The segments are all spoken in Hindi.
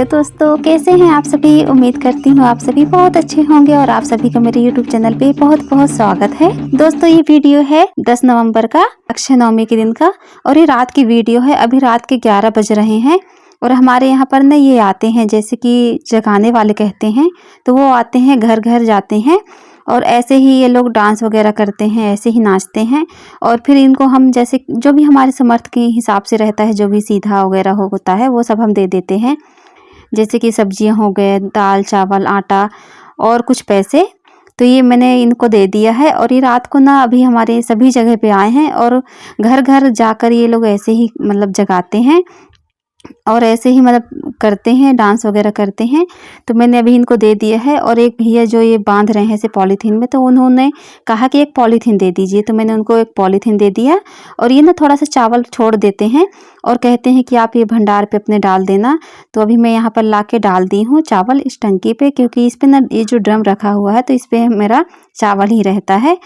हेलो दोस्तों, कैसे हैं आप सभी। उम्मीद करती हूँ आप सभी बहुत अच्छे होंगे और आप सभी का मेरे यूट्यूब चैनल पे बहुत बहुत स्वागत है। दोस्तों ये वीडियो है 10 नवंबर का, अक्षय नवमी के दिन का, और ये रात की वीडियो है। अभी रात के 11 बज रहे हैं और हमारे यहाँ पर ना ये आते हैं, जैसे कि जगाने वाले कहते हैं, तो वो आते हैं, घर घर जाते हैं और ऐसे ही ये लोग डांस वगैरह करते हैं, ऐसे ही नाचते हैं। और फिर इनको हम जैसे जो भी हमारे समर्थ के हिसाब से रहता है, जो भी सीधा वगैरह होता है वो सब हम दे देते हैं, जैसे कि सब्जियां हो गए, दाल चावल आटा और कुछ पैसे। तो ये मैंने इनको दे दिया है और ये रात को ना अभी हमारे सभी जगह पे आए हैं और घर घर जाकर ये लोग ऐसे ही मतलब जगाते हैं और ऐसे ही मतलब करते हैं, डांस वगैरह करते हैं। तो मैंने अभी इनको दे दिया है। और एक भैया जो ये बांध रहे हैं ऐसे पॉलीथीन में, तो उन्होंने कहा कि एक पॉलीथीन दे दीजिए, तो मैंने उनको एक पॉलीथीन दे दिया। और ये ना थोड़ा सा चावल छोड़ देते हैं और कहते हैं कि आप ये भंडार पे अपने डाल देना। तो अभी मैं यहाँ पर ला के डाल दी हूँ चावल इस टंकी पे, क्योंकि इस पे ना ये जो ड्रम रखा हुआ है तो इस पे मेरा चावल ही रहता है।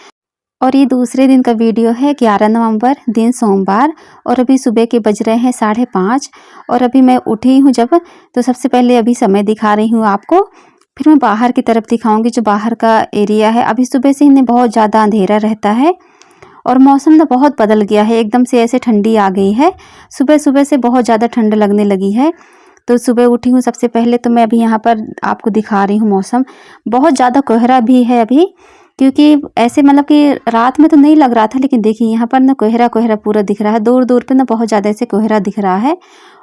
और ये दूसरे दिन का वीडियो है, 11 नवंबर दिन सोमवार, और अभी सुबह के बज रहे हैं 5:30। और अभी मैं उठी हूँ जब, तो सबसे पहले अभी समय दिखा रही हूँ आपको, फिर मैं बाहर की तरफ दिखाऊंगी जो बाहर का एरिया है। अभी सुबह से इन्हें बहुत ज़्यादा अंधेरा रहता है और मौसम ना बहुत बदल गया है, एकदम से ऐसे ठंडी आ गई है। सुबह सुबह से बहुत ज़्यादा ठंड लगने लगी है। तो सुबह उठी हूँ सबसे पहले, तो मैं अभी यहाँ पर आपको दिखा रही हूँ मौसम। बहुत ज़्यादा कोहरा भी है अभी, क्योंकि ऐसे मतलब कि रात में तो नहीं लग रहा था, लेकिन देखिए यहाँ पर ना कोहरा कोहरा पूरा दिख रहा है, दूर दूर पे ना बहुत ज़्यादा ऐसे कोहरा दिख रहा है।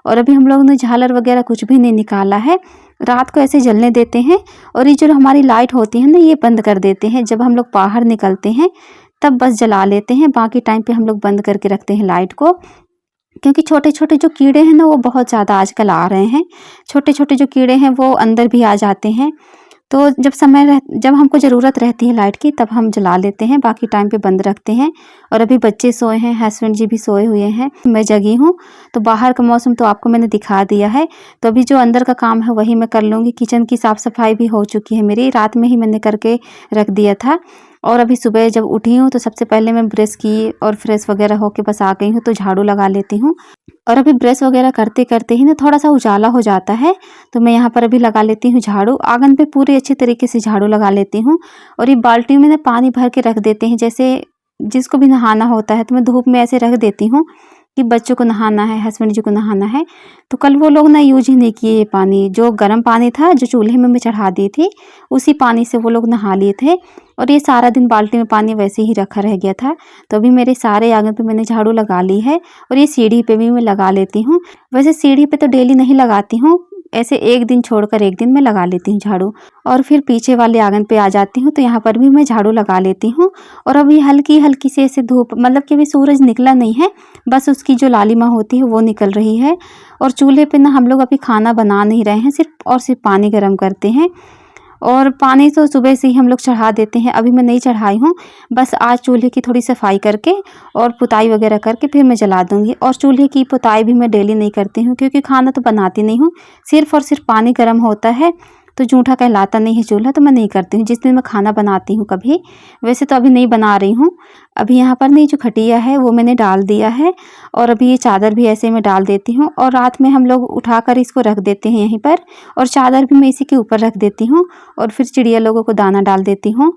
और अभी हम लोग ने झालर वगैरह कुछ भी नहीं निकाला है, रात को ऐसे जलने देते हैं। और ये जो हमारी लाइट होती है ना, ये बंद कर देते हैं जब हम लोग बाहर निकलते हैं, तब बस जला लेते हैं। बाकी टाइम पे हम लोग बंद करके रखते हैं लाइट को, क्योंकि छोटे छोटे जो कीड़े हैं ना वो बहुत ज़्यादा आजकल आ रहे हैं। छोटे छोटे जो कीड़े हैं वो अंदर भी आ जाते हैं। तो जब हमको ज़रूरत रहती है लाइट की, तब हम जला लेते हैं, बाकी टाइम पे बंद रखते हैं। और अभी बच्चे सोए हैं, हस्बैंड जी भी सोए हुए हैं, मैं जगी हूँ। तो बाहर का मौसम तो आपको मैंने दिखा दिया है। तो अभी जो अंदर का काम है वही मैं कर लूँगी। किचन की साफ़ सफाई भी हो चुकी है मेरी, रात में ही मैंने करके रख दिया था। और अभी सुबह जब उठी हूँ तो सबसे पहले मैं ब्रश की और फ्रेश वगैरह होके बस आ गई हूँ, तो झाड़ू लगा लेती हूँ। और अभी ब्रश वगैरह करते करते ही ना थोड़ा सा उजाला हो जाता है, तो मैं यहाँ पर अभी लगा लेती हूँ झाड़ू। आंगन पे पूरे अच्छे तरीके से झाड़ू लगा लेती हूँ। और ये बाल्टी में ना पानी भर के रख देते हैं, जैसे जिसको भी नहाना होता है तो मैं धूप में ऐसे रख देती हूँ कि बच्चों को नहाना है, हस्बैंड जी को नहाना है। तो कल वो लोग ना यूज ही नहीं किए ये पानी, जो गर्म पानी था जो चूल्हे में मैं चढ़ा दी थी, उसी पानी से वो लोग नहा लिए थे। और ये सारा दिन बाल्टी में पानी वैसे ही रखा रह गया था। तो अभी मेरे सारे आंगन पे मैंने झाड़ू लगा ली है। और ये सीढ़ी पे भी मैं लगा लेती हूँ। वैसे सीढ़ी पे तो डेली नहीं लगाती हूँ, ऐसे एक दिन छोड़कर एक दिन मैं लगा लेती हूँ झाड़ू। और फिर पीछे वाले आंगन पे आ जाती हूँ, तो यहाँ पर भी मैं झाड़ू लगा लेती हूँ। और अभी हल्की हल्की से ऐसे धूप, मतलब कि अभी सूरज निकला नहीं है, बस उसकी जो लालिमा होती है वो निकल रही है। और चूल्हे पे ना हम लोग अभी खाना बना नहीं रहे हैं, सिर्फ पानी गर्म करते हैं। और पानी तो सुबह से ही हम लोग चढ़ा देते हैं, अभी मैं नहीं चढ़ाई हूँ, बस आज चूल्हे की थोड़ी सफाई करके और पुताई वगैरह करके फिर मैं जला दूँगी। और चूल्हे की पुताई भी मैं डेली नहीं करती हूँ, क्योंकि खाना तो बनाती नहीं हूँ, सिर्फ और सिर्फ पानी गर्म होता है तो जूठा कहलाता नहीं है चूल्हा, तो मैं नहीं करती हूँ जिस दिन मैं खाना बनाती हूँ कभी। वैसे तो अभी नहीं बना रही हूँ। अभी यहाँ पर नहीं, जो खटिया है वो मैंने डाल दिया है। और अभी ये चादर भी ऐसे मैं डाल देती हूँ, और रात में हम लोग उठाकर इसको रख देते हैं यहीं पर, और चादर भी मैं इसी के ऊपर रख देती हूँ। और फिर चिड़िया लोगों को दाना डाल देती हूँ।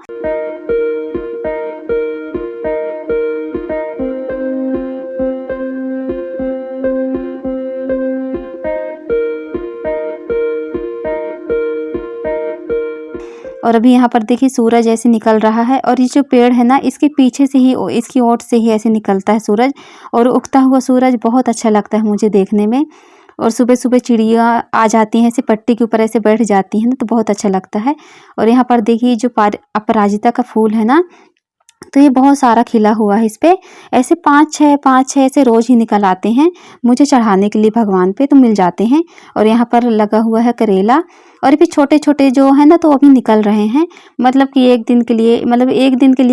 और अभी यहाँ पर देखिए सूरज ऐसे निकल रहा है, और ये जो पेड़ है ना, इसके पीछे से ही, इसकी ओट से ही ऐसे निकलता है सूरज। और उगता हुआ सूरज बहुत अच्छा लगता है मुझे देखने में। और सुबह सुबह चिड़िया आ जाती हैं, ऐसे पट्टी के ऊपर ऐसे बैठ जाती हैं ना, तो बहुत अच्छा लगता है। और यहाँ पर देखिए जो अपराजिता का फूल है ना, तो ये बहुत सारा खिला हुआ है इस पे, ऐसे पाँच छः ऐसे रोज ही निकल आते हैं मुझे चढ़ाने के लिए भगवान पे, तो मिल जाते हैं। और यहाँ पर लगा हुआ है करेला, और भी छोटे छोटे जो है ना, तो अभी निकल रहे हैं। मतलब कि एक दिन के लिए,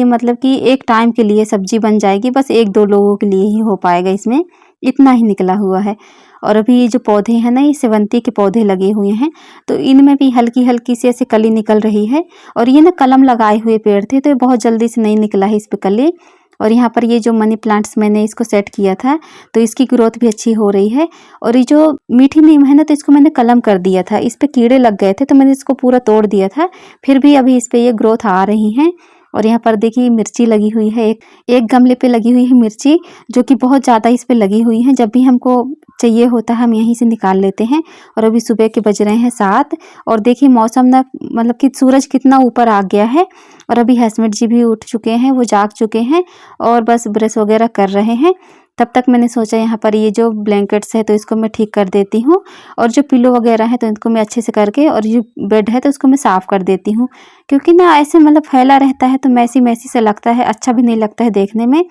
मतलब कि एक टाइम के लिए सब्जी बन जाएगी, बस एक दो लोगों के लिए ही हो पाएगा, इसमें इतना ही निकला हुआ है। और अभी ये जो पौधे हैं ना, ये सेवंती के पौधे लगे हुए हैं, तो इनमें भी हल्की हल्की सी ऐसे कली निकल रही है। और ये ना कलम लगाए हुए पेड़ थे, तो ये बहुत जल्दी से नहीं निकला है इस पे कली। और यहाँ पर ये जो मनी प्लांट्स मैंने इसको सेट किया था तो इसकी ग्रोथ भी अच्छी हो रही है। और ये जो मीठी नीम है ना, तो इसको मैंने कलम कर दिया था, इस पे कीड़े लग गए थे तो मैंने इसको पूरा तोड़ दिया था, फिर भी अभी इस पे ये ग्रोथ आ रही हैं। और यहाँ पर देखिए मिर्ची लगी हुई है, एक गमले पे लगी हुई है मिर्ची, जो कि बहुत ज़्यादा इस पे लगी हुई है। जब भी हमको चाहिए होता है हम यहीं से निकाल लेते हैं। और अभी सुबह के बज रहे हैं 7 और देखिए मौसम ना मतलब कि सूरज कितना ऊपर आ गया है। और अभी हस्बैंड जी भी उठ चुके हैं, वो जाग चुके हैं और बस ब्रश वगैरह कर रहे हैं। तब तक मैंने सोचा यहाँ पर ये जो ब्लैंकेट्स है तो इसको मैं ठीक कर देती हूँ, और जो पिलो वगैरह है तो इनको मैं अच्छे से करके, और जो बेड है तो उसको मैं साफ़ कर देती हूँ, क्योंकि ना ऐसे मतलब फैला रहता है तो मैसी मैसी से लगता है, अच्छा भी नहीं लगता है देखने में।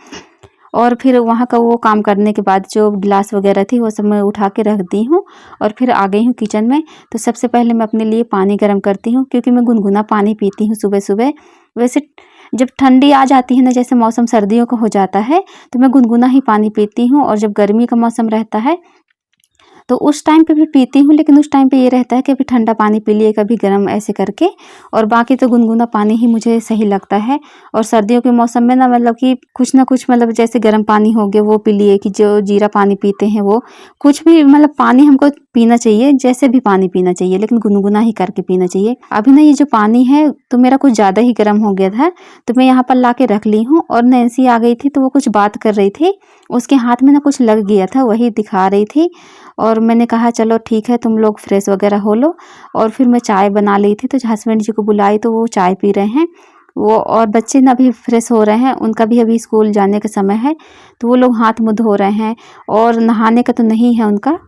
और फिर वहाँ का वो काम करने के बाद जो गिलास वगैरह थी वो सब मैं उठा के रख दी हूँ और फिर आ गई हूँ किचन में। तो सबसे पहले मैं अपने लिए पानी गर्म करती हूँ, क्योंकि मैं गुनगुना पानी पीती हूँ सुबह सुबह। वैसे जब ठंडी आ जाती है ना, जैसे मौसम सर्दियों का हो जाता है, तो मैं गुनगुना ही पानी पीती हूँ। और जब गर्मी का मौसम रहता है तो उस टाइम पे भी पीती हूँ, लेकिन उस टाइम पे ये रहता है कि अभी ठंडा पानी पी लिए, कभी गर्म, ऐसे करके। और बाकी तो गुनगुना पानी ही मुझे सही लगता है। और सर्दियों के मौसम में ना मतलब कि कुछ ना कुछ मतलब जैसे गर्म पानी हो गया वो पी लिए, कि जो जीरा पानी पीते हैं वो, कुछ भी मतलब पानी हमको पीना चाहिए, जैसे भी पानी पीना चाहिए, लेकिन गुनगुना ही करके पीना चाहिए। अभी ना ये जो पानी है तो मेरा कुछ ज़्यादा ही गर्म हो गया था, तो मैं यहाँ पर ला के रख ली हूँ। और नैन्सी आ गई थी तो वो कुछ बात कर रही थी, उसके हाथ में ना कुछ लग गया था, वही दिखा रही थी। और मैंने कहा चलो ठीक है, तुम लोग फ्रेश वगैरह हो लो। और फिर मैं चाय बना ली थी, तो हस्बैंड जी को बुलाई तो वो चाय पी रहे हैं वो, और बच्चे ना अभी फ्रेश हो रहे हैं, उनका भी अभी स्कूल जाने का समय है, तो वो लोग हाथ मुँह धो रहे हैं। और नहाने का तो नहीं है उनका,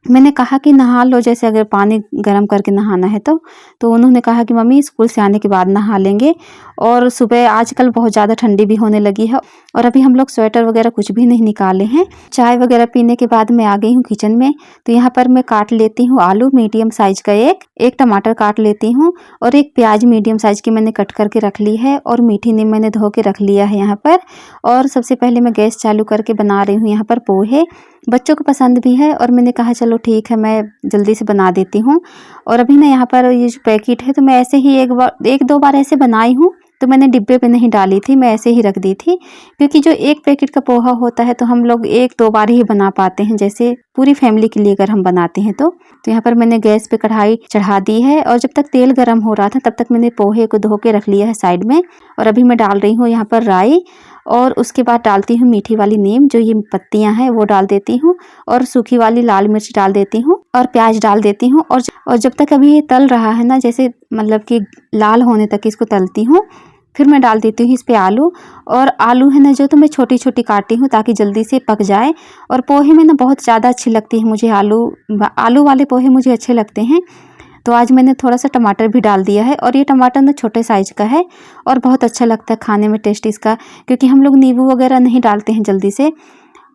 मैंने कहा कि नहा लो, जैसे अगर पानी गर्म करके नहाना है तो उन्होंने कहा कि मम्मी स्कूल से आने के बाद नहा लेंगे। और सुबह आजकल बहुत ज़्यादा ठंडी भी होने लगी है, और अभी हम लोग स्वेटर वगैरह कुछ भी नहीं निकाले हैं। चाय वगैरह पीने के बाद मैं आ गई हूँ किचन में। तो यहाँ पर मैं काट लेती हूँ आलू मीडियम साइज का, एक टमाटर काट लेती हूँ, और एक प्याज मीडियम साइज की मैंने कट करके रख ली है, और मीठी नीम मैंने धो के रख लिया है यहाँ पर। और सबसे पहले मैं गैस चालू करके बना रही हूँ यहाँ पर पोहे, बच्चों को पसंद भी है, और मैंने कहा चलो ठीक है मैं जल्दी से बना देती हूँ। और अभी ना यहाँ पर ये जो पैकेट है तो मैं ऐसे ही एक दो बार ऐसे बनाई हूँ, तो मैंने डिब्बे पे नहीं डाली थी, मैं ऐसे ही रख दी थी, क्योंकि जो एक पैकेट का पोहा होता है तो हम लोग एक दो बार ही बना पाते हैं, जैसे पूरी फैमिली के लिए अगर हम बनाते हैं तो यहाँ पर मैंने गैस पे कढ़ाई चढ़ा दी है, और जब तक तेल गर्म हो रहा था तब तक मैंने पोहे को धो के रख लिया है साइड में। और अभी मैं डाल रही हूँ यहाँ पर राई, और उसके बाद डालती हूँ मीठी वाली नीम, जो ये पत्तियां हैं वो डाल देती हूँ, और सूखी वाली लाल मिर्च डाल देती हूँ, और प्याज डाल देती हूँ। और जब तक अभी ये तल रहा है ना, जैसे मतलब कि लाल होने तक इसको तलती हूँ, फिर मैं डाल देती हूँ इस पे आलू। और आलू है ना जो, तो मैं छोटी छोटी काटी हूँ ताकि जल्दी से पक जाए। और पोहे में ना बहुत ज़्यादा अच्छी लगती है मुझे आलू वाले पोहे मुझे अच्छे लगते हैं। तो आज मैंने थोड़ा सा टमाटर भी डाल दिया है, और ये टमाटर ना छोटे साइज़ का है, और बहुत अच्छा लगता है खाने में टेस्ट इसका, क्योंकि हम लोग नींबू वगैरह नहीं डालते हैं जल्दी से।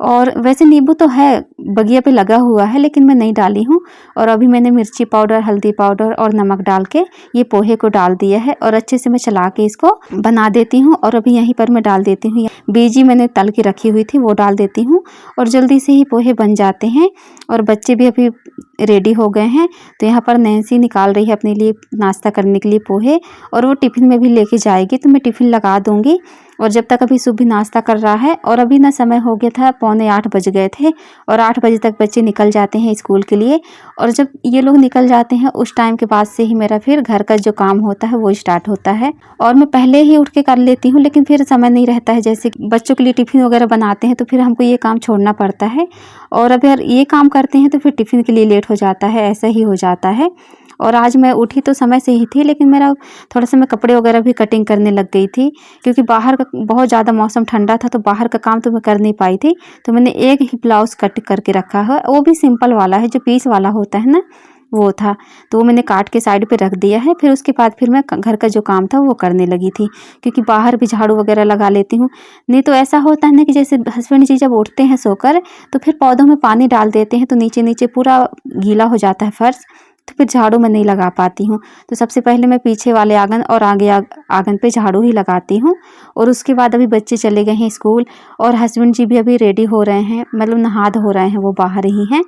और वैसे नींबू तो है बगिया पे लगा हुआ है, लेकिन मैं नहीं डाली हूँ। और अभी मैंने मिर्ची पाउडर, हल्दी पाउडर और नमक डाल के ये पोहे को डाल दिया है, और अच्छे से मैं चला के इसको बना देती हूँ। और अभी यहीं पर मैं डाल देती हूँ बीजी मैंने तल के रखी हुई थी, वो डाल देती हूँ, और जल्दी से ही पोहे बन जाते हैं। और बच्चे भी अभी रेडी हो गए हैं, तो यहाँ पर नैन्सी निकाल रही है अपने लिए नाश्ता करने के लिए पोहे, और वो टिफ़िन में भी लेके जाएगी, तो मैं टिफ़िन लगा दूँगी। और जब तक अभी सुबह नाश्ता कर रहा है, और अभी ना समय हो गया था 7:45 बज गए थे, और 8 बजे तक बच्चे निकल जाते हैं स्कूल के लिए। और जब ये लोग निकल जाते हैं उस टाइम के बाद से ही मेरा फिर घर का जो काम होता है वो स्टार्ट होता है। और मैं पहले ही उठ के कर लेती हूँ, लेकिन फिर समय नहीं रहता है, जैसे बच्चों के लिए टिफ़िन वगैरह बनाते हैं तो फिर हमको ये काम छोड़ना पड़ता है, और अगर ये काम करते हैं तो फिर टिफ़िन के लिए लेट हो जाता है, ऐसा ही हो जाता है। और आज मैं उठी तो समय से ही थी, लेकिन मेरा थोड़ा सा मैं कपड़े वगैरह भी कटिंग करने लग गई थी, क्योंकि बाहर का बहुत ज़्यादा मौसम ठंडा था, तो बाहर का काम तो मैं कर नहीं पाई थी। तो मैंने एक ही ब्लाउज़ कट करके रखा है, वो भी सिंपल वाला है, जो पीस वाला होता है ना वो था, तो वो मैंने काट के साइड पे रख दिया है। फिर उसके बाद फिर मैं घर का जो काम था वो करने लगी थी, क्योंकि बाहर भी झाड़ू वगैरह लगा लेती हूँ। नहीं तो ऐसा होता है ना कि जैसे हस्बैंड जी जब उठते हैं सोकर, तो फिर पौधों में पानी डाल देते हैं, तो नीचे नीचे पूरा गीला हो जाता है फर्श, तो फिर झाड़ू मैं नहीं लगा पाती हूँ। तो सबसे पहले मैं पीछे वाले आंगन और आगे आंगन पे झाड़ू ही लगाती हूँ। और उसके बाद अभी बच्चे चले गए हैं स्कूल, और हस्बैंड जी भी अभी रेडी हो रहे हैं, मतलब नहा धो रहे हैं, वो बाहर ही हैं।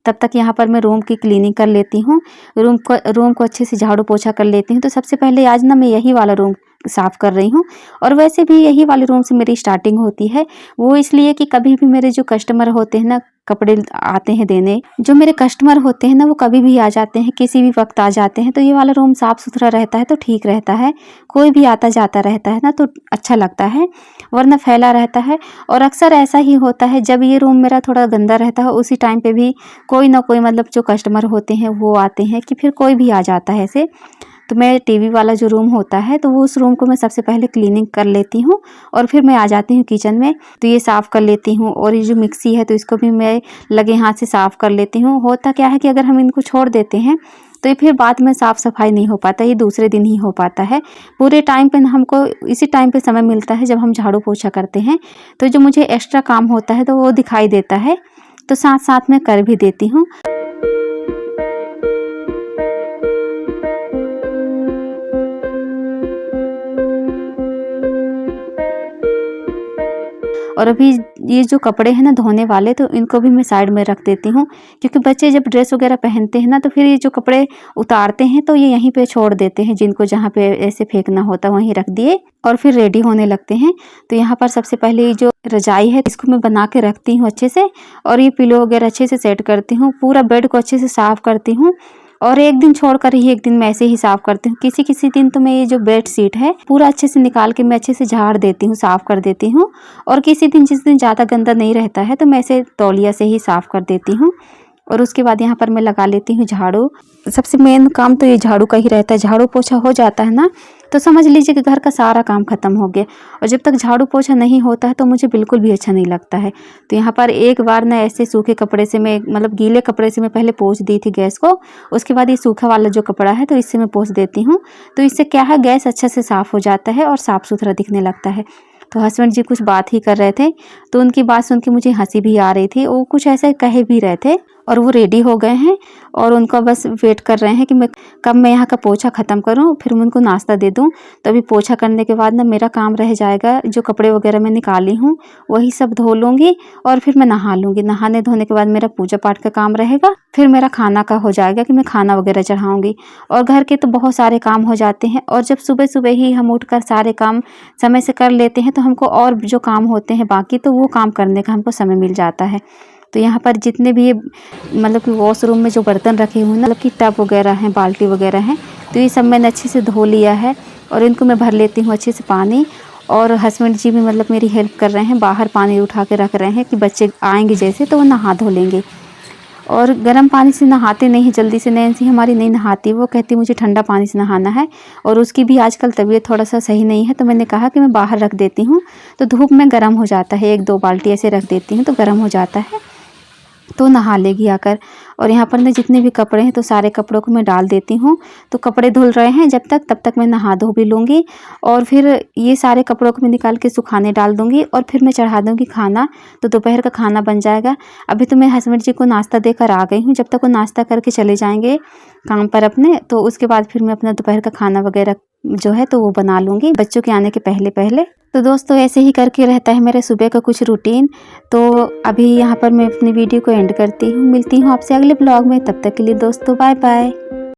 तब तक यहाँ पर मैं रूम की क्लीनिंग कर लेती हूँ, रूम को अच्छे से झाड़ू पोछा कर लेती हूँ। तो सबसे पहले आज ना मैं यही वाला रूम साफ़ कर रही हूँ। और वैसे भी यही वाले रूम से मेरी स्टार्टिंग होती है, वो इसलिए कि कभी भी मेरे जो कस्टमर होते हैं ना, कपड़े आते हैं देने, जो मेरे कस्टमर होते हैं ना, वो कभी भी आ जाते हैं, किसी भी वक्त आ जाते हैं, तो ये वाला रूम साफ़ सुथरा रहता है तो ठीक रहता है। कोई भी आता जाता रहता है ना तो अच्छा लगता है, वरना फैला रहता है। और अक्सर ऐसा ही होता है, जब ये रूम मेरा थोड़ा गंदा रहता है उसी टाइम पे भी कोई ना कोई मतलब जो कस्टमर होते हैं वो आते हैं, कि फिर कोई भी आ जाता है ऐसे। तो मैं टीवी वाला जो रूम होता है तो वो उस रूम को मैं सबसे पहले क्लीनिंग कर लेती हूँ, और फिर मैं आ जाती हूँ किचन में, तो ये साफ़ कर लेती हूँ। और ये जो मिक्सी है तो इसको भी मैं लगे हाथ से साफ़ कर लेती हूँ। होता क्या है कि अगर हम इनको छोड़ देते हैं तो ये फिर बाद में साफ़ सफाई नहीं हो पाता, ये दूसरे दिन ही हो पाता है। पूरे टाइम पे हमको इसी टाइम पे समय मिलता है जब हम झाड़ू पोछा करते हैं, तो जो मुझे एक्स्ट्रा काम होता है तो वो दिखाई देता है, तो साथ साथ में कर भी देती हूँ। और अभी ये जो कपड़े हैं ना धोने वाले, तो इनको भी मैं साइड में रख देती हूँ, क्योंकि बच्चे जब ड्रेस वगैरह पहनते हैं ना तो फिर ये जो कपड़े उतारते हैं तो ये यहीं पे छोड़ देते हैं, जिनको जहाँ पे ऐसे फेंकना होता है वहीं रख दिए और फिर रेडी होने लगते हैं। तो यहाँ पर सबसे पहले ये जो रजाई है इसको मैं बना के रखती हूँ अच्छे से, और ये पिलो वगैरह अच्छे से सेट करती हूँ, पूरा बेड को अच्छे से साफ़ करती हूँ। और एक दिन छोड़कर ही एक दिन मैं ऐसे ही साफ़ करती हूँ। किसी किसी दिन तो मैं ये जो बेड शीट है पूरा अच्छे से निकाल के मैं अच्छे से झाड़ देती हूँ, साफ़ कर देती हूँ। और किसी दिन जिस दिन ज़्यादा गंदा नहीं रहता है तो मैं ऐसे तौलिया से ही साफ़ कर देती हूँ। और उसके बाद यहाँ पर मैं लगा लेती हूँ झाड़ू। सबसे मेन काम तो ये झाड़ू का ही रहता है। झाड़ू पोछा हो जाता है ना तो समझ लीजिए कि घर का सारा काम खत्म हो गया। और जब तक झाड़ू पोछा नहीं होता है तो मुझे बिल्कुल भी अच्छा नहीं लगता है। तो यहाँ पर एक बार ना ऐसे सूखे कपड़े से मैं मतलब गीले कपड़े से मैं पहले पोंछ दी थी गैस को, उसके बाद ये सूखा वाला जो कपड़ा है तो इससे मैं पोंछ देती हूँ। तो इससे क्या है, गैस अच्छे से साफ़ हो जाता है और साफ़ सुथरा दिखने लगता है। तो हस्बैंड जी कुछ बात ही कर रहे थे, तो उनकी बात सुन के मुझे हंसी भी आ रही थी। वो कुछ ऐसे कहे भी रहे थे, और वो रेडी हो गए हैं और उनको बस वेट कर रहे हैं कि कब मैं यहाँ का पोछा ख़त्म करूँ, फिर मैं उनको नाश्ता दे दूँ। तो अभी पोछा करने के बाद ना मेरा काम रह जाएगा, जो कपड़े वगैरह मैं निकाली हूँ वही सब धो लूँगी और फिर मैं नहा लूँगी। नहाने धोने के बाद मेरा पूजा पाठ का काम रहेगा, फिर मेरा खाना का हो जाएगा कि मैं खाना वगैरह चढ़ाऊँगी। और घर के तो बहुत सारे काम हो जाते हैं, और जब सुबह सुबह ही हम उठकर सारे काम समय से कर लेते हैं तो हमको और जो काम होते हैं बाकी, तो वो काम करने का हमको समय मिल जाता है। तो यहाँ पर जितने भी ये मतलब कि वॉशरूम में जो बर्तन रखे हुए हैं, मतलब कि टब वगैरह हैं, बाल्टी वगैरह हैं, तो ये सब मैंने अच्छे से धो लिया है और इनको मैं भर लेती हूँ अच्छे से पानी। और हस्बैंड जी भी मतलब मेरी हेल्प कर रहे हैं, बाहर पानी उठा के रख रहे हैं कि बच्चे आएंगे जैसे तो वो नहा धो लेंगे। और गर्म पानी से नहाते नहीं जल्दी से, नैन्सी हमारी नहीं नहाती, वो कहती मुझे ठंडा पानी से नहाना है। और उसकी भी आजकल तबीयत थोड़ा सा सही नहीं है, तो मैंने कहा कि मैं बाहर रख देती हूँ, तो धूप में गर्म हो जाता है। 1-2 बाल्टी ऐसे रख देती हूँ तो गर्म हो जाता है, तो नहा लेगी आकर। और यहाँ पर ना जितने भी कपड़े हैं तो सारे कपड़ों को मैं डाल देती हूँ। तो कपड़े धुल रहे हैं जब तक, तब तक मैं नहा धो भी लूँगी, और फिर ये सारे कपड़ों को मैं निकाल के सुखाने डाल दूँगी और फिर मैं चढ़ा दूँगी खाना। तो दोपहर का खाना बन जाएगा। अभी तो मैं हस्बैंड जी को नाश्ता देकर आ गई हूँ, जब तक वो नाश्ता करके चले जाएंगे काम पर अपने, तो उसके बाद फिर मैं अपना दोपहर का खाना वगैरह जो है तो वो बना लूँगी बच्चों के आने के पहले पहले। तो दोस्तों ऐसे ही करके रहता है मेरे सुबह का कुछ रूटीन। तो अभी यहाँ पर मैं अपनी वीडियो को एंड करती हूँ, मिलती हूँ आपसे अगले ब्लॉग में। तब तक के लिए दोस्तों बाय बाय।